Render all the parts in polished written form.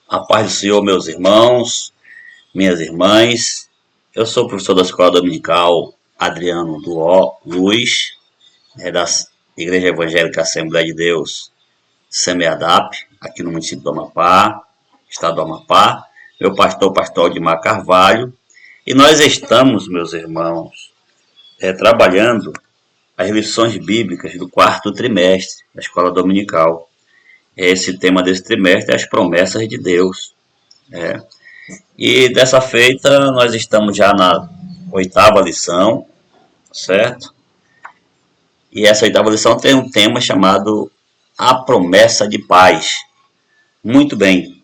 A paz do Senhor, meus irmãos, minhas irmãs. Eu sou o professor da Escola Dominical Adriano Duó Luz, da Igreja Evangélica Assembleia de Deus, SEMEADAP, aqui no município do Amapá, estado do Amapá. Meu pastor Aldimar Carvalho. E nós estamos, meus irmãos, trabalhando as lições bíblicas do quarto trimestre da Escola Dominical. Esse tema desse trimestre é as promessas de Deus. E dessa feita, nós estamos já na 8ª lição, certo? E essa 8ª lição tem um tema chamado A Promessa de Paz. Muito bem.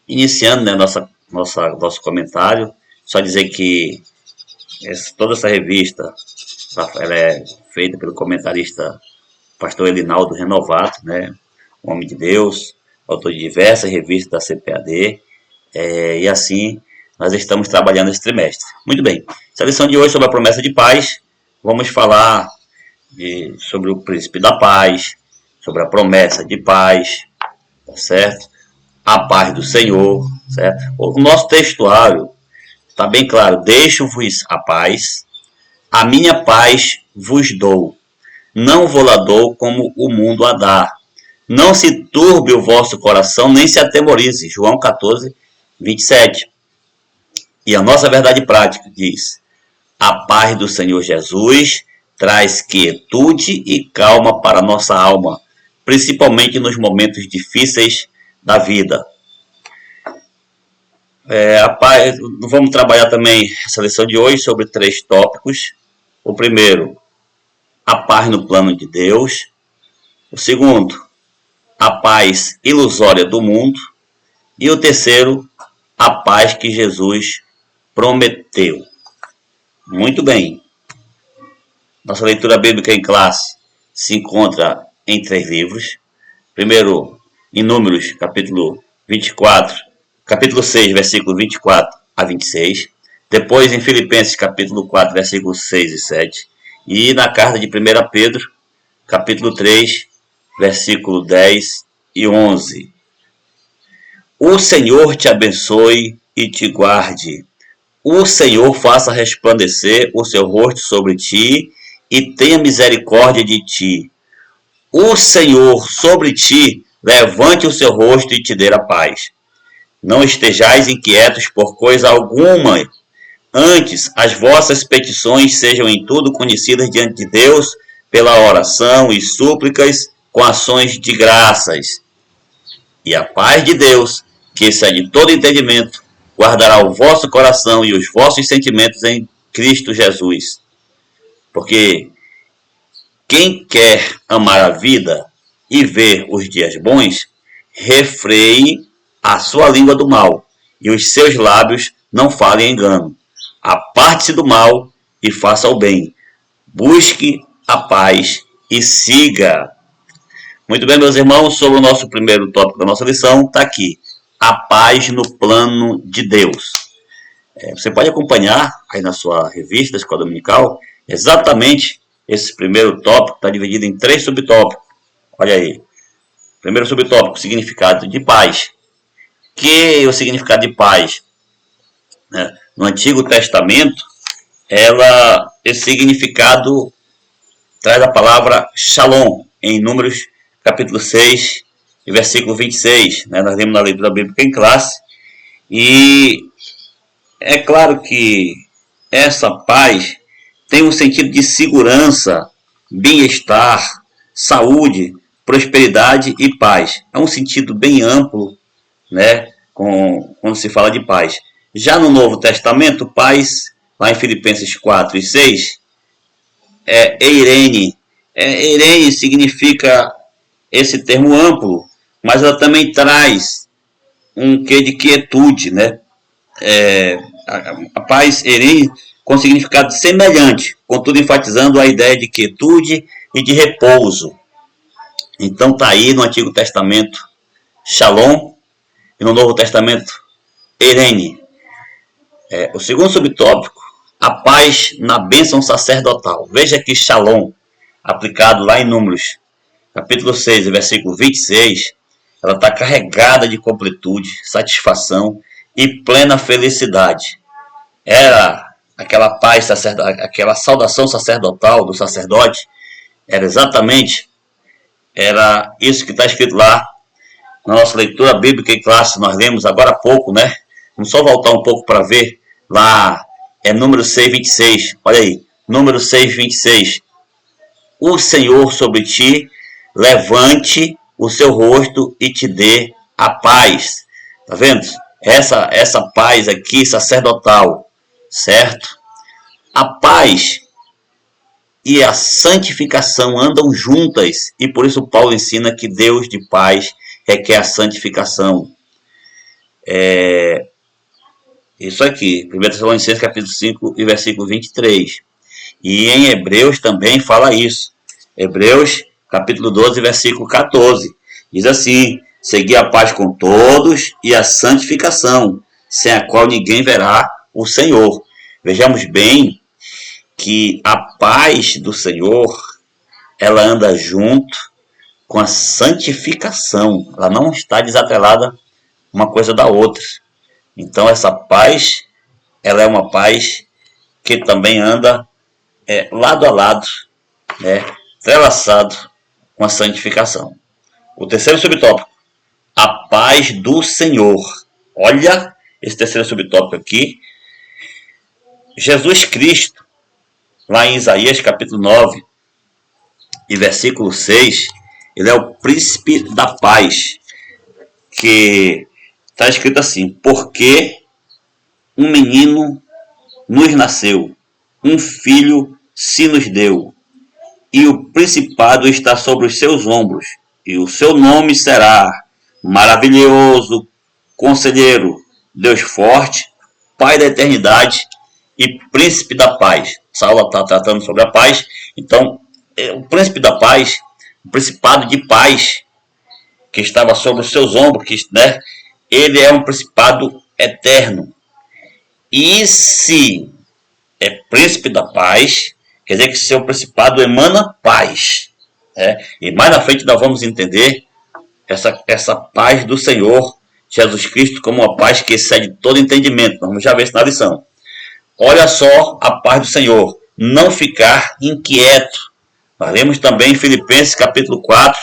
Iniciando, né, nosso comentário, só dizer que toda essa revista ela é feita pelo comentarista pastor Elinaldo Renovato, né, homem de Deus, autor de diversas revistas da CPAD, e assim nós estamos trabalhando esse trimestre. Muito bem, essa lição de hoje sobre a promessa de paz, vamos falar sobre o príncipe da paz, sobre a promessa de paz, tá certo? A paz do Senhor, certo? O nosso textuário está bem claro: deixo-vos a paz, a minha paz vos dou. Não vou lá dou como o mundo a dá. Não se turbe o vosso coração, nem se atemorize. João 14, 27. E a nossa verdade prática diz: a paz do Senhor Jesus traz quietude e calma para a nossa alma, principalmente nos momentos difíceis da vida. Vamos trabalhar também essa lição de hoje sobre 3 tópicos. O primeiro, a paz no plano de Deus. O segundo, a paz ilusória do mundo. E o terceiro, a paz que Jesus prometeu. Muito bem. Nossa leitura bíblica em classe se encontra em 3 livros. Primeiro, em Números, capítulo 6, versículo 24 a 26. Depois, em Filipenses, capítulo 4, versículos 6 e 7. E na carta de 1 Pedro, capítulo 3, versículo 10 e 11. O Senhor te abençoe e te guarde. O Senhor faça resplandecer o seu rosto sobre ti e tenha misericórdia de ti. O Senhor sobre ti levante o seu rosto e te dê a paz. Não estejais inquietos por coisa alguma. Antes, as vossas petições sejam em tudo conhecidas diante de Deus pela oração e súplicas com ações de graças. E a paz de Deus, que excede todo entendimento, guardará o vosso coração e os vossos sentimentos em Cristo Jesus. Porque quem quer amar a vida e ver os dias bons, refreie a sua língua do mal, e os seus lábios não falem engano. Aparte-se do mal e faça o bem. Busque a paz e siga. Muito bem, meus irmãos, sobre o nosso primeiro tópico da nossa lição, está aqui: a paz no plano de Deus. Você pode acompanhar aí na sua revista da Escola Dominical, exatamente esse primeiro tópico está dividido em 3 subtópicos. Olha aí. Primeiro subtópico, significado de paz. Que o significado de paz, né? No Antigo Testamento, esse significado traz a palavra shalom, em Números capítulo 6, versículo 26. Né? Nós lemos na leitura bíblica em classe. E é claro que essa paz tem um sentido de segurança, bem-estar, saúde, prosperidade e paz. É um sentido bem amplo, né, quando se fala de paz. Já no Novo Testamento, paz, lá em Filipenses 4 e 6, é eirene. Eirene significa esse termo amplo, mas ela também traz um quê de quietude, né? A paz eirene com significado semelhante, contudo enfatizando a ideia de quietude e de repouso. Então está aí no Antigo Testamento Shalom, e no Novo Testamento eirene. O segundo subtópico, a paz na bênção sacerdotal. Veja que Shalom, aplicado lá em Números capítulo 6, versículo 26, ela está carregada de completude, satisfação e plena felicidade. Era aquela paz, aquela saudação sacerdotal do sacerdote, era exatamente, era isso que está escrito lá na nossa leitura bíblica em classe. Nós lemos agora há pouco, né? Vamos só voltar um pouco para ver. Lá é número 6:26. Olha aí, número 6:26. O Senhor sobre ti levante o seu rosto e te dê a paz. Tá vendo? Essa paz aqui sacerdotal, certo? A paz e a santificação andam juntas, e por isso Paulo ensina que Deus de paz requer a santificação. Isso aqui, 1 Tessalonicenses capítulo 5 e versículo 23. E em Hebreus também fala isso. Hebreus capítulo 12, versículo 14. Diz assim: segui a paz com todos e a santificação, sem a qual ninguém verá o Senhor. Vejamos bem que a paz do Senhor, ela anda junto com a santificação. Ela não está desatrelada uma coisa da outra. Então essa paz, ela é uma paz que também anda lado a lado, entrelaçado com a santificação. O terceiro subtópico, a paz do Senhor. Olha esse terceiro subtópico aqui. Jesus Cristo, lá em Isaías capítulo 9 e versículo 6, ele é o príncipe da paz, que está escrito assim: porque um menino nos nasceu, um filho se nos deu, e o principado está sobre os seus ombros, e o seu nome será Maravilhoso, Conselheiro, Deus Forte, Pai da Eternidade e Príncipe da Paz. Essa aula está tratando sobre a paz. Então, o Príncipe da Paz, o Principado de Paz, que estava sobre os seus ombros, ele é um principado eterno. E se é príncipe da paz, quer dizer que seu principado emana paz. E mais na frente nós vamos entender essa paz do Senhor Jesus Cristo como uma paz que excede todo entendimento. Vamos já ver isso na lição. Olha só a paz do Senhor: não ficar inquieto. Nós lemos também em Filipenses capítulo 4,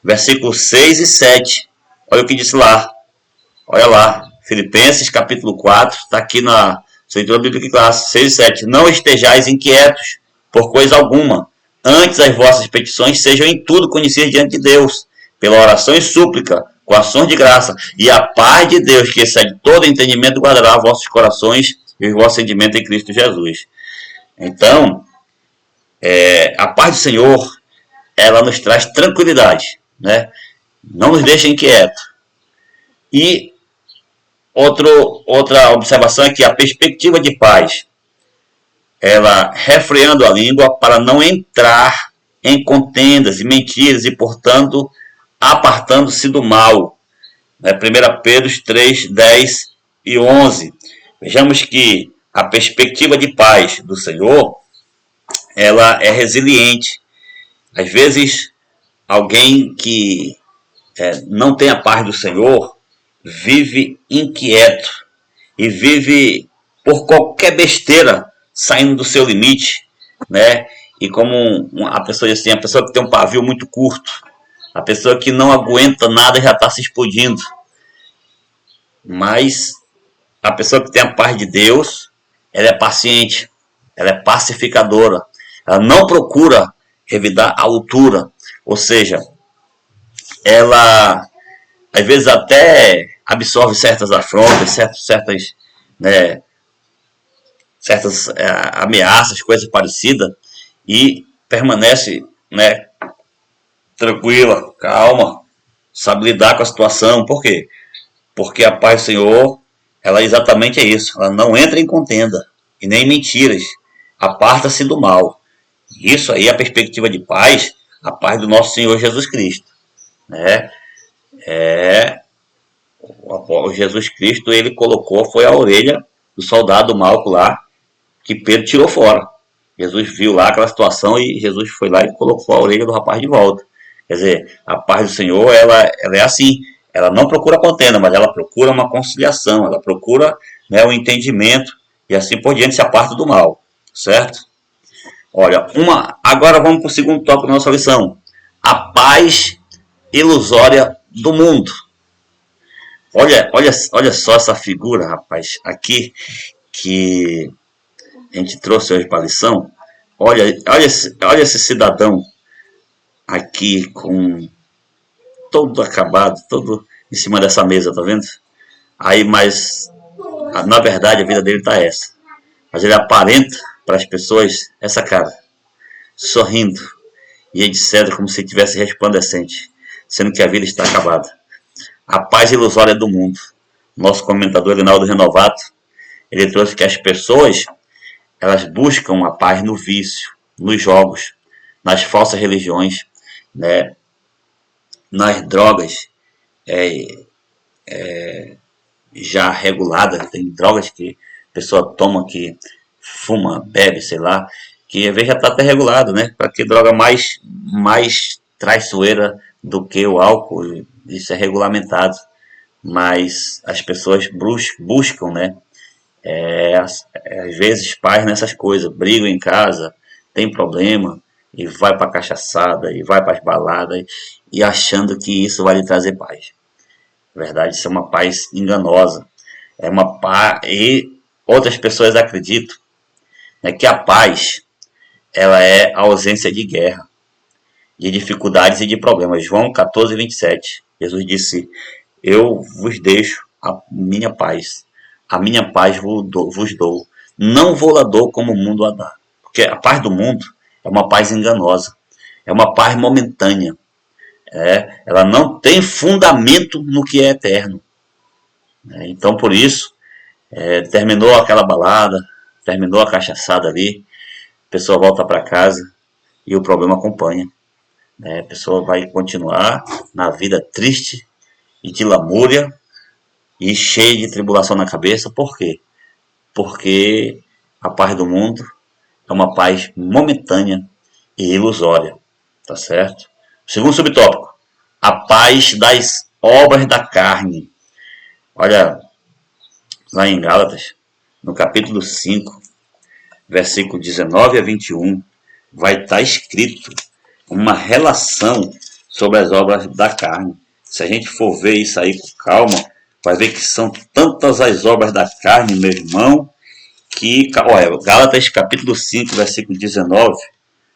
versículos 6 e 7. Olha o que disse lá. Olha lá, Filipenses capítulo 4, está aqui na leitura bíblica classe, 6 e 7. Não estejais inquietos por coisa alguma, antes as vossas petições sejam em tudo conhecidas diante de Deus, pela oração e súplica, com ações de graça, e a paz de Deus, que excede todo entendimento, guardará vossos corações e os vossos sentimentos em Cristo Jesus. Então, a paz do Senhor, ela nos traz tranquilidade, não nos deixa inquietos. E outra observação é que a perspectiva de paz, ela refreando a língua para não entrar em contendas e mentiras e, portanto, apartando-se do mal. 1 Pedro 3, 10 e 11. Vejamos que a perspectiva de paz do Senhor, ela é resiliente. Às vezes, alguém que não tem a paz do Senhor vive inquieto e vive por qualquer besteira saindo do seu limite, E como a pessoa diz assim, a pessoa que tem um pavio muito curto, a pessoa que não aguenta nada já está se explodindo. Mas a pessoa que tem a paz de Deus, ela é paciente, ela é pacificadora, ela não procura revidar a altura, ou seja, ela às vezes até absorve certas afrontas, certas ameaças, coisas parecidas, e permanece tranquila, calma, sabe lidar com a situação. Por quê? Porque a paz do Senhor, ela exatamente é isso, ela não entra em contenda e nem em mentiras, aparta-se do mal. Isso aí é a perspectiva de paz, a paz do nosso Senhor Jesus Cristo. O Jesus Cristo, ele colocou, foi a orelha do soldado Malco lá, que Pedro tirou fora. Jesus viu lá aquela situação e Jesus foi lá e colocou a orelha do rapaz de volta. Quer dizer, a paz do Senhor, ela é assim, ela não procura contenda, mas ela procura uma conciliação, ela procura, né, um entendimento e assim por diante se aparta do mal, certo? Olha, agora vamos para o segundo tópico da nossa lição. A paz ilusória do mundo. Olha só essa figura, rapaz, aqui que a gente trouxe hoje para a lição. Olha esse cidadão aqui com todo acabado, todo em cima dessa mesa, tá vendo? Aí, mas na verdade a vida dele tá essa. Mas ele aparenta para as pessoas essa cara, sorrindo e etc, como se estivesse resplandecente, sendo que a vida está acabada. A paz ilusória do mundo. Nosso comentador Rinaldo Renovato, ele trouxe que as pessoas, elas buscam a paz no vício, nos jogos, nas falsas religiões, né, nas drogas já reguladas. Tem drogas que a pessoa toma, que fuma, bebe, sei lá, que às vezes já está até regulado, né? Para que droga mais traiçoeira do que o álcool, isso é regulamentado. Mas as pessoas buscam, né? Às vezes pais nessas coisas, brigam em casa, tem problema, e vai para a cachaçada, e vai para as baladas, e achando que isso vai lhe trazer paz. Na verdade, isso é uma paz enganosa. É uma paz, e outras pessoas acreditam, né, que a paz, ela é a ausência de guerra, de dificuldades e de problemas. João 14, 27. Jesus disse: eu vos deixo a minha paz vos dou. Não vou lá dou como o mundo a dá. Porque a paz do mundo é uma paz enganosa, é uma paz momentânea. Ela não tem fundamento no que é eterno. Então, por isso, terminou aquela balada, terminou a cachaçada ali, a pessoa volta para casa e o problema acompanha. A pessoa vai continuar na vida triste e de lamúria e cheia de tribulação na cabeça. Por quê? Porque a paz do mundo é uma paz momentânea e ilusória. Tá certo? Segundo subtópico, a paz das obras da carne. Olha, lá em Gálatas, no capítulo 5, versículo 19 a 21, vai estar escrito uma relação sobre as obras da carne. Se a gente for ver isso aí com calma, vai ver que são tantas as obras da carne, meu irmão, que, olha, Gálatas capítulo 5, versículo 19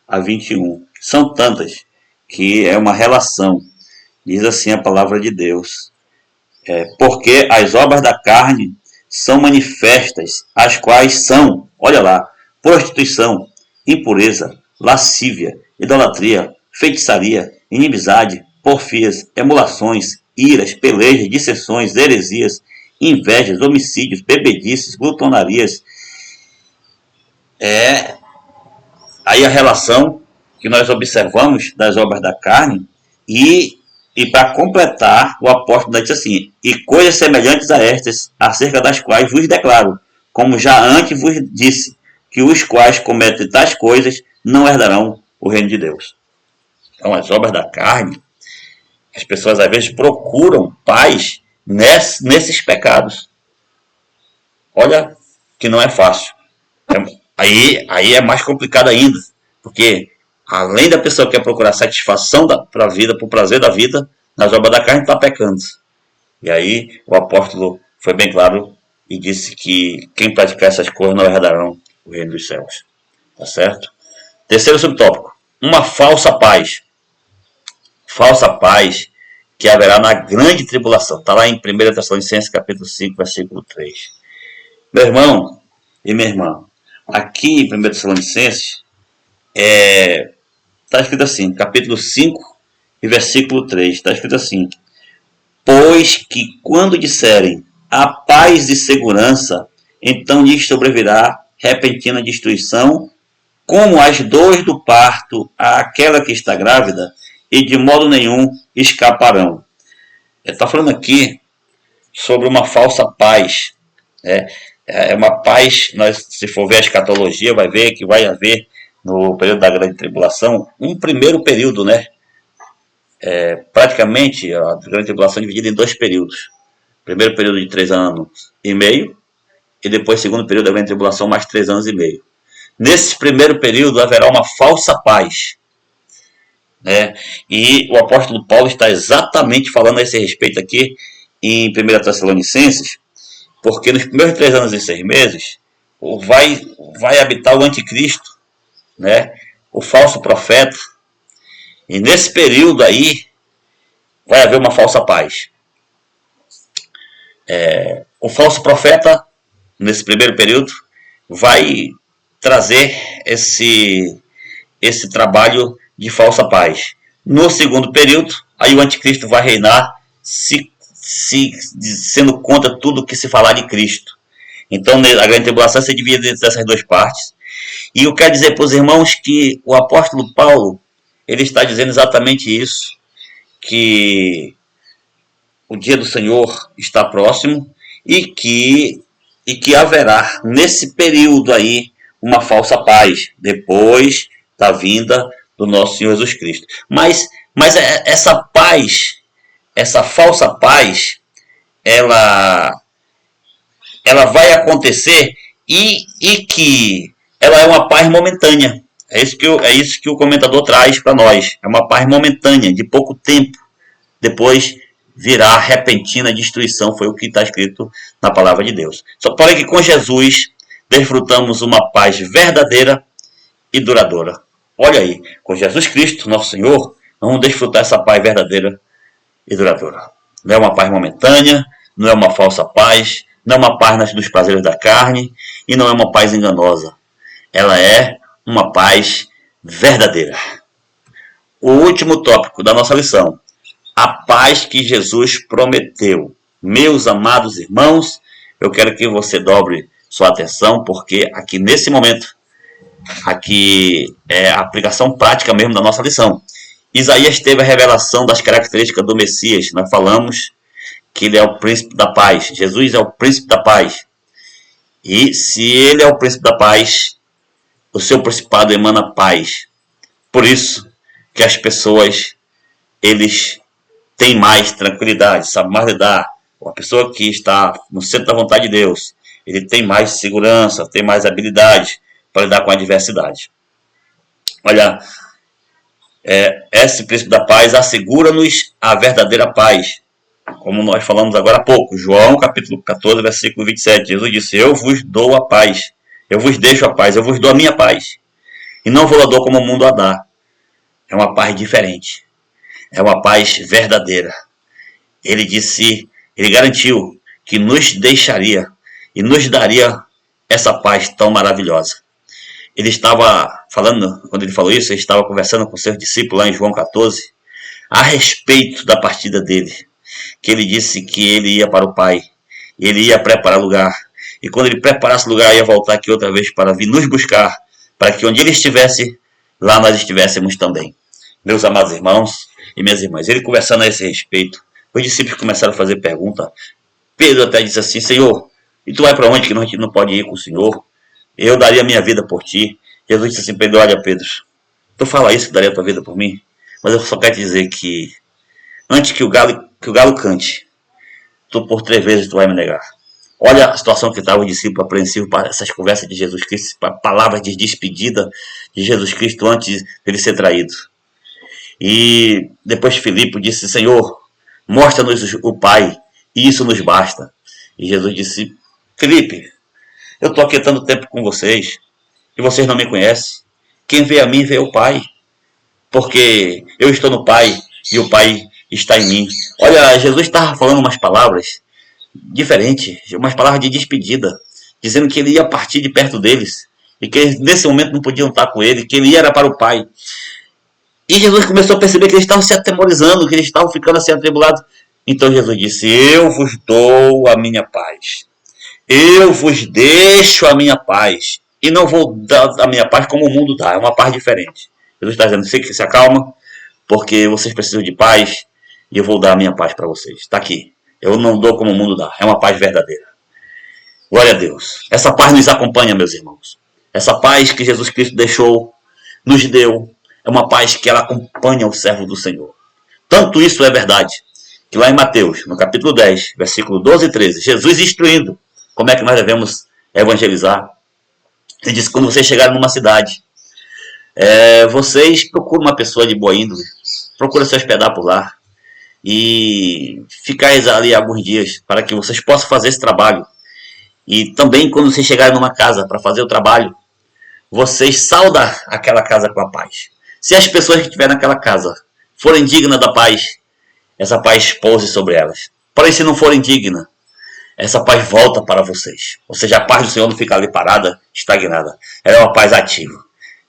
a 21, são tantas que é uma relação. Diz assim a palavra de Deus: porque as obras da carne são manifestas, as quais são, olha lá, prostituição, impureza, lascívia, idolatria, feitiçaria, inimizade, porfias, emulações, iras, pelejas, dissensões, heresias, invejas, homicídios, bebedices, glutonarias. Aí a relação que nós observamos das obras da carne, e para completar, o apóstolo diz assim: e coisas semelhantes a estas, acerca das quais vos declaro, como já antes vos disse, que os quais cometem tais coisas não herdarão o reino de Deus. Então, as obras da carne, as pessoas às vezes procuram paz nesses pecados. Olha que não é fácil. Aí é mais complicado ainda, porque além da pessoa que quer procurar satisfação para a vida, para o prazer da vida, nas obras da carne está pecando. E aí o apóstolo foi bem claro e disse que quem praticar essas coisas não herdarão o reino dos céus. Tá certo? Terceiro subtópico: uma falsa paz. Falsa paz que haverá na grande tribulação. Está lá em 1 Tessalonicenses capítulo 5, versículo 3. Meu irmão e minha irmã, aqui em 1 Tessalonicenses está escrito assim, capítulo 5 e versículo 3, está escrito assim: pois que quando disserem a paz e segurança, então lhes sobrevirá repentina destruição, como as dores do parto àquela que está grávida, e de modo nenhum escaparão. Está falando aqui sobre uma falsa paz. É uma paz, se for ver a escatologia, vai ver que vai haver, no período da grande tribulação, um primeiro período, né? Praticamente, a grande tribulação é dividida em dois períodos. Primeiro período de 3 anos e meio, e depois segundo período da grande tribulação, mais 3 anos e meio. Nesse primeiro período haverá uma falsa paz, né? E o apóstolo Paulo está exatamente falando a esse respeito aqui em 1 Tessalonicenses, porque nos primeiros 3 anos e 6 meses vai habitar o anticristo, né? O falso profeta, e nesse período aí vai haver uma falsa paz. O falso profeta, nesse primeiro período, vai trazer esse trabalho de falsa paz. No segundo período, aí o anticristo vai reinar, sendo contra tudo que se falar de Cristo. Então a grande tribulação se divide dentro dessas duas partes. E eu quero dizer para os irmãos que o apóstolo Paulo, ele está dizendo exatamente isso, que o dia do Senhor está próximo e que haverá nesse período aí uma falsa paz, depois da vinda do nosso Senhor Jesus Cristo. Mas essa paz, essa falsa paz, ela vai acontecer e que ela é uma paz momentânea. É isso que o comentador traz para nós. É uma paz momentânea, de pouco tempo. Depois virá repentina destruição, foi o que está escrito na palavra de Deus. Só porém que com Jesus desfrutamos uma paz verdadeira e duradoura. Olha aí, com Jesus Cristo, nosso Senhor, vamos desfrutar essa paz verdadeira e duradoura. Não é uma paz momentânea, não é uma falsa paz, não é uma paz dos prazeres da carne e não é uma paz enganosa. Ela é uma paz verdadeira. O último tópico da nossa lição: a paz que Jesus prometeu. Meus amados irmãos, eu quero que você dobre sua atenção, porque aqui nesse momento, aqui é a aplicação prática mesmo da nossa lição. Isaías teve a revelação das características do Messias. Nós falamos que ele é o príncipe da paz. Jesus é o príncipe da paz. E se ele é o príncipe da paz, o seu principado emana paz. Por isso que as pessoas, eles têm mais tranquilidade, sabe mais lidar. Uma pessoa que está no centro da vontade de Deus, ele tem mais segurança, tem mais habilidade para lidar com a adversidade. Olha, esse príncipe da paz assegura-nos a verdadeira paz. Como nós falamos agora há pouco, João capítulo 14, versículo 27, Jesus disse: eu vos dou a paz, eu vos deixo a paz, eu vos dou a minha paz, e não vou a dor como o mundo a dá. É uma paz diferente, é uma paz verdadeira. Ele disse, ele garantiu que nos deixaria e nos daria essa paz tão maravilhosa. Ele estava falando, quando ele falou isso, ele estava conversando com seus discípulos lá em João 14, a respeito da partida dele, que ele disse que ele ia para o Pai, ele ia preparar lugar, e quando ele preparasse lugar, ia voltar aqui outra vez para vir nos buscar, para que onde ele estivesse, lá nós estivéssemos também. Meus amados irmãos e minhas irmãs, ele conversando a esse respeito, os discípulos começaram a fazer pergunta. Pedro até disse assim: Senhor, e tu vai para onde que a gente não pode ir com o Senhor? Eu daria minha vida por ti. Jesus disse assim: Pedro, olha Pedro, tu fala isso que daria a tua vida por mim, mas eu só quero te dizer que antes que o galo cante, tu por 3 vezes tu vai me negar. Olha a situação que estava o discípulo apreensivo para essas conversas de Jesus Cristo, para palavras de despedida de Jesus Cristo antes dele ser traído. E depois Filipe disse: Senhor, mostra-nos o Pai, e isso nos basta. E Jesus disse: Filipe, eu estou aqui há tanto tempo com vocês, e vocês não me conhecem. Quem vê a mim, vê o Pai. Porque eu estou no Pai, e o Pai está em mim. Olha, Jesus estava falando umas palavras diferentes, umas palavras de despedida, dizendo que ele ia partir de perto deles, e que eles, nesse momento, não podiam estar com ele, que ele ia para o Pai. E Jesus começou a perceber que eles estavam se atemorizando, que eles estavam ficando assim atribulados. Então Jesus disse: eu vos dou a minha paz. Eu vos deixo a minha paz. E não vou dar a minha paz como o mundo dá. É uma paz diferente. Jesus está dizendo: se acalma, porque vocês precisam de paz, e eu vou dar a minha paz para vocês. Está aqui. Eu não dou como o mundo dá. É uma paz verdadeira. Glória a Deus. Essa paz nos acompanha, meus irmãos. Essa paz que Jesus Cristo deixou, nos deu, é uma paz que ela acompanha o servo do Senhor. Tanto isso é verdade, que lá em Mateus, no capítulo 10, versículo 12 e 13, Jesus instruindo como é que nós devemos evangelizar. Ele disse, quando vocês chegarem numa cidade, vocês procuram uma pessoa de boa índole, procura se hospedar por lá e ficar ali alguns dias para que vocês possam fazer esse trabalho. E também quando vocês chegarem numa casa para fazer o trabalho, vocês saudam aquela casa com a paz. Se as pessoas que estiverem naquela casa forem dignas da paz, essa paz pouse sobre elas. Porém, se não forem dignas, essa paz volta para vocês. Ou seja, a paz do Senhor não fica ali parada, estagnada. Ela é uma paz ativa.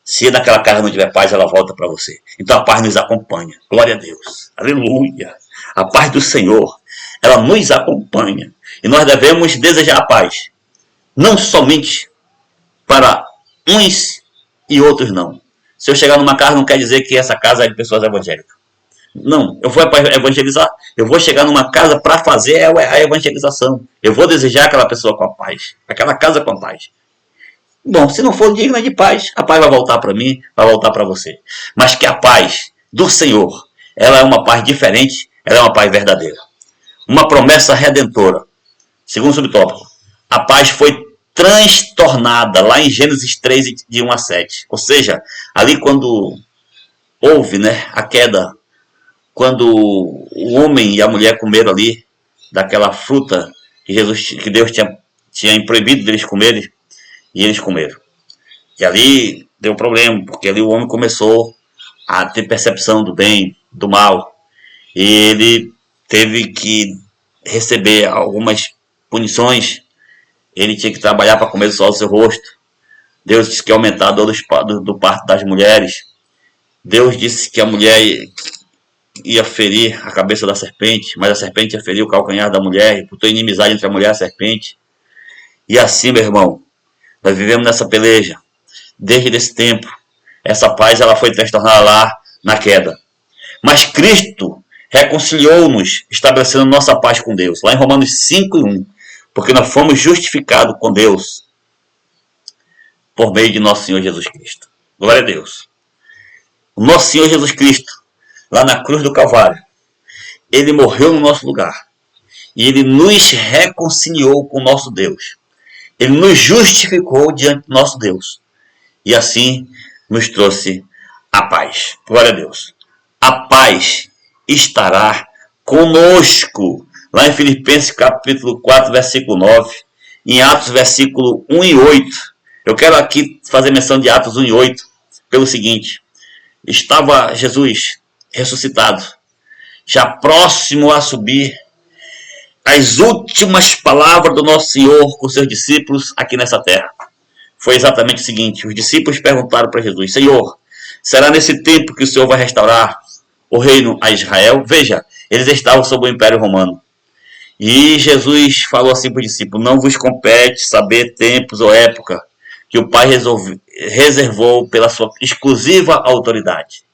Se naquela casa não tiver paz, ela volta para você. Então a paz nos acompanha. Glória a Deus. Aleluia. A paz do Senhor, ela nos acompanha. E nós devemos desejar a paz. Não somente para uns e outros não. Se eu chegar numa casa, não quer dizer que essa casa é de pessoas evangélicas. Não, eu vou evangelizar. Eu vou chegar numa casa para fazer a evangelização. Eu vou desejar aquela pessoa com a paz. Aquela casa com a paz. Bom, se não for digna de paz, a paz vai voltar para mim, vai voltar para você. Mas que a paz do Senhor, ela é uma paz diferente, ela é uma paz verdadeira. Uma promessa redentora. Segundo subtópico, a paz foi transtornada lá em Gênesis 3, de 1 a 7. Ou seja, ali quando houve, a queda, quando o homem e a mulher comeram ali daquela fruta que Deus tinha proibido deles comerem, e eles comeram. E ali deu problema, porque ali o homem começou a ter percepção do bem, do mal. E ele teve que receber algumas punições. Ele tinha que trabalhar para comer o sol do seu rosto. Deus disse que ia aumentar a dor do parto das mulheres. Deus disse que a mulher ia ferir a cabeça da serpente, mas a serpente ia ferir o calcanhar da mulher, e botou inimizade entre a mulher e a serpente. E assim, meu irmão, nós vivemos nessa peleja desde esse tempo. Essa paz ela foi transtornada lá na queda. Mas Cristo reconciliou-nos, estabelecendo nossa paz com Deus. Lá em Romanos 5:1. Porque nós fomos justificados com Deus por meio de nosso Senhor Jesus Cristo. Glória a Deus. O nosso Senhor Jesus Cristo, lá na cruz do Calvário, ele morreu no nosso lugar. E ele nos reconciliou com o nosso Deus. Ele nos justificou diante do nosso Deus. E assim nos trouxe a paz. Glória a Deus. A paz estará conosco. Lá em Filipenses capítulo 4, versículo 9. Em Atos, versículo 1 e 8. Eu quero aqui fazer menção de Atos 1 e 8. Pelo seguinte. Estava Jesus ressuscitado. Já próximo a subir. As últimas palavras do nosso Senhor com seus discípulos aqui nessa terra. Foi exatamente o seguinte. Os discípulos perguntaram para Jesus. Senhor, será nesse tempo que o Senhor vai restaurar o reino a Israel? Veja, eles estavam sob o Império Romano. E Jesus falou assim para os discípulos. Não vos compete saber tempos ou época que o Pai reservou pela sua exclusiva autoridade.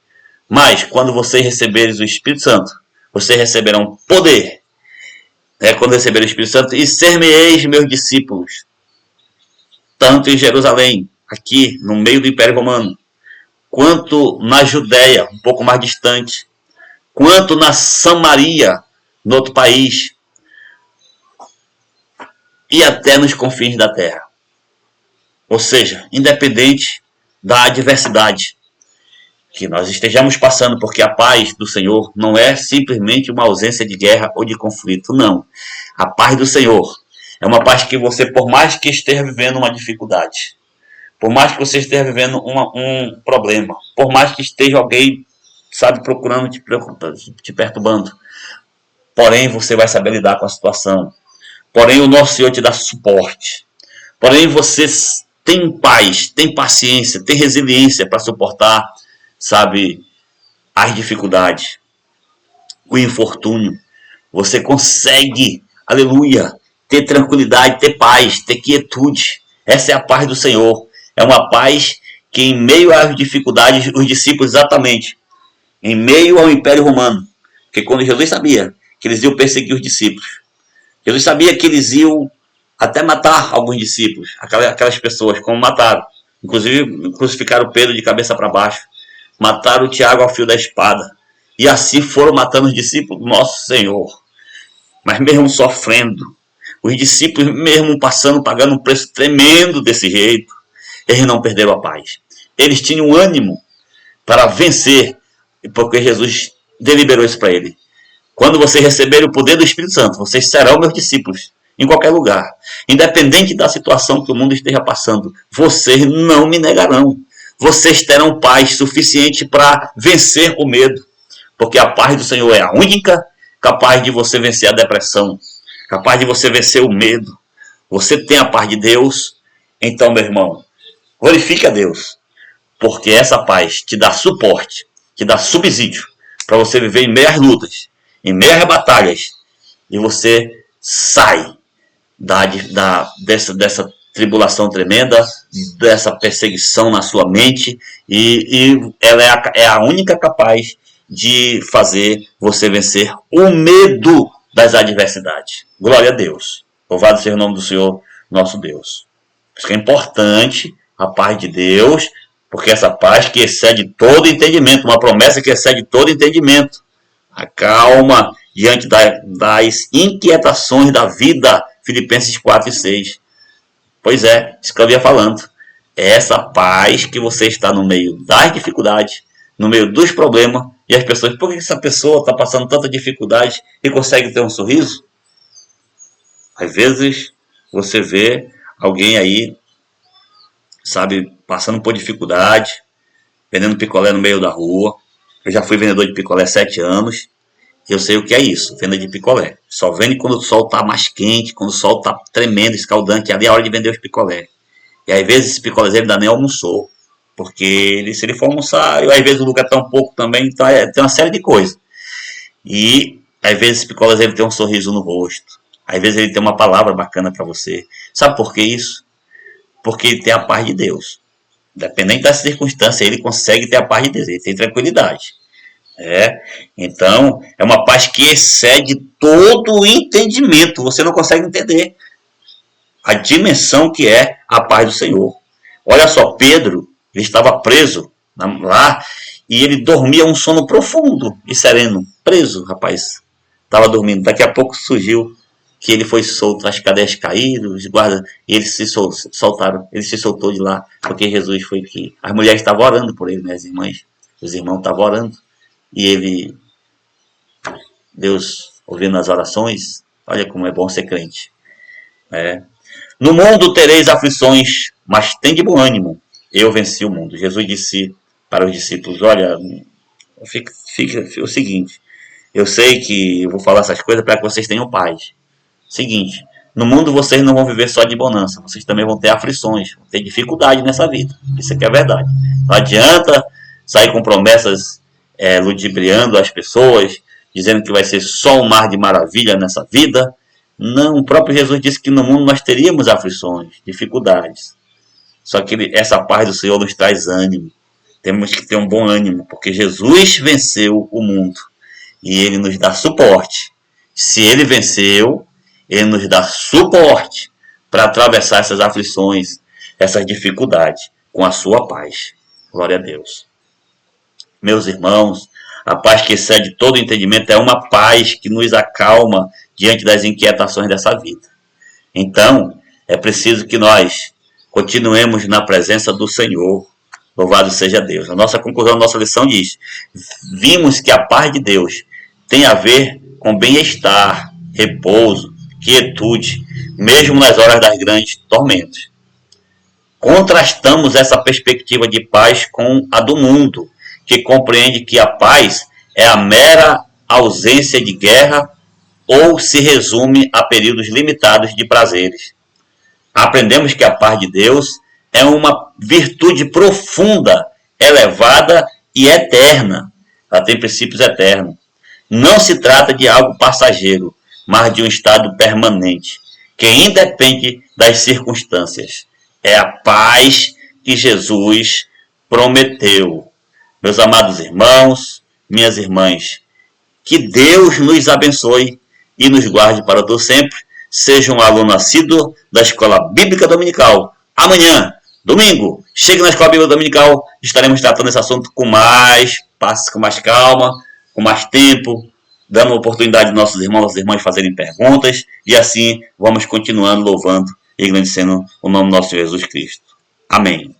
Mas, quando vocês receberem o Espírito Santo, vocês receberão poder. Quando receberem o Espírito Santo, e ser-me-eis meus discípulos, tanto em Jerusalém, aqui no meio do Império Romano, quanto na Judéia, um pouco mais distante, quanto na Samaria, no outro país, e até nos confins da terra. Ou seja, independente da adversidade que nós estejamos passando, porque a paz do Senhor não é simplesmente uma ausência de guerra ou de conflito, não. A paz do Senhor é uma paz que você, por mais que esteja vivendo uma dificuldade, por mais que você esteja vivendo um problema, por mais que esteja alguém, procurando te perturbando, porém você vai saber lidar com a situação. Porém o nosso Senhor te dá suporte. Porém você tem paz, tem paciência, tem resiliência para suportar as dificuldades, o infortúnio. Você consegue, aleluia, ter tranquilidade, ter paz, ter quietude. Essa é a paz do Senhor. É uma paz que em meio às dificuldades, os discípulos exatamente, em meio ao Império Romano, porque quando Jesus sabia que eles iam perseguir os discípulos, Jesus sabia que eles iam até matar alguns discípulos, aquelas pessoas, como mataram. Inclusive, crucificaram Pedro de cabeça para baixo. Mataram o Tiago ao fio da espada. E assim foram matando os discípulos do nosso Senhor. Mas mesmo sofrendo, os discípulos mesmo passando, pagando um preço tremendo desse jeito, eles não perderam a paz. Eles tinham ânimo para vencer, porque Jesus deliberou isso para ele. Quando vocês receberem o poder do Espírito Santo, vocês serão meus discípulos, em qualquer lugar. Independente da situação que o mundo esteja passando, vocês não me negarão. Vocês terão paz suficiente para vencer o medo. Porque a paz do Senhor é a única capaz de você vencer a depressão, capaz de você vencer o medo. Você tem a paz de Deus, então, meu irmão, glorifique a Deus. Porque essa paz te dá suporte, te dá subsídio para você viver em meio às lutas, em meio às batalhas, e você sai dessa tribulação tremenda, dessa perseguição na sua mente, e ela é a única capaz de fazer você vencer o medo das adversidades. Glória a Deus. Louvado seja o nome do Senhor, nosso Deus. Por isso que é importante a paz de Deus, porque essa paz que excede todo entendimento, uma promessa que excede todo entendimento, acalma diante das inquietações da vida. Filipenses 4 e 6. Pois é, isso que eu ia falando. É essa paz que você está no meio das dificuldades, no meio dos problemas, e as pessoas, por que essa pessoa está passando tanta dificuldade e consegue ter um sorriso? Às vezes você vê alguém aí, sabe, passando por dificuldade, vendendo picolé no meio da rua. Eu já fui vendedor de picolé há 7 anos. Eu sei o que é isso, venda de picolé. Só vende quando o sol está mais quente, quando o sol está tremendo, escaldante. Ali é a hora de vender os picolé. E às vezes esse picolézinho ainda nem almoçou. Porque se ele for almoçar, às vezes o lugar está um pouco também, tem uma série de coisas. E às vezes esse picolézinho tem um sorriso no rosto. Às vezes ele tem uma palavra bacana para você. Sabe por que isso? Porque ele tem a paz de Deus. Independente das circunstâncias, ele consegue ter a paz de Deus, ele tem tranquilidade. Então, é uma paz que excede todo o entendimento. Você não consegue entender a dimensão que é a paz do Senhor. Olha só, Pedro, ele estava preso lá e ele dormia um sono profundo e sereno. Preso, rapaz. Estava dormindo. Daqui a pouco surgiu que ele foi solto, as cadeias caíram, os guardas, e eles se soltaram. Ele se soltou de lá, porque Jesus foi que... As mulheres estavam orando por ele, né, as irmãs? Os irmãos estavam orando. E ele, Deus ouvindo as orações, olha como é bom ser crente. No mundo tereis aflições, mas tem de bom ânimo, eu venci o mundo. Jesus disse para os discípulos, olha, fica o seguinte, eu sei que eu vou falar essas coisas para que vocês tenham paz. Seguinte, no mundo vocês não vão viver só de bonança, vocês também vão ter aflições, vão ter dificuldade nessa vida, isso aqui é verdade. Não adianta sair com promessas ludibriando as pessoas, dizendo que vai ser só um mar de maravilha nessa vida. Não, o próprio Jesus disse que no mundo nós teríamos aflições, dificuldades. Só que essa paz do Senhor nos traz ânimo. Temos que ter um bom ânimo, porque Jesus venceu o mundo e ele nos dá suporte. Se ele venceu, ele nos dá suporte para atravessar essas aflições, essas dificuldades, com a sua paz. Glória a Deus. Meus irmãos, a paz que excede todo entendimento é uma paz que nos acalma diante das inquietações dessa vida. Então, é preciso que nós continuemos na presença do Senhor. Louvado seja Deus. A nossa conclusão, a nossa lição diz: vimos que a paz de Deus tem a ver com bem-estar, repouso, quietude, mesmo nas horas das grandes tormentas. Contrastamos essa perspectiva de paz com a do mundo, que compreende que a paz é a mera ausência de guerra ou se resume a períodos limitados de prazeres. Aprendemos que a paz de Deus é uma virtude profunda, elevada e eterna. Ela tem princípios eternos. Não se trata de algo passageiro, mas de um estado permanente, que independe das circunstâncias. É a paz que Jesus prometeu. Meus amados irmãos, minhas irmãs, que Deus nos abençoe e nos guarde para todo sempre. Seja um aluno assíduo da Escola Bíblica Dominical. Amanhã, domingo, chegue na Escola Bíblica Dominical, estaremos tratando esse assunto com mais calma, com mais tempo, dando oportunidade aos nossos irmãos e irmãs fazerem perguntas, e assim vamos continuando louvando e agradecendo o nome do nosso Jesus Cristo. Amém.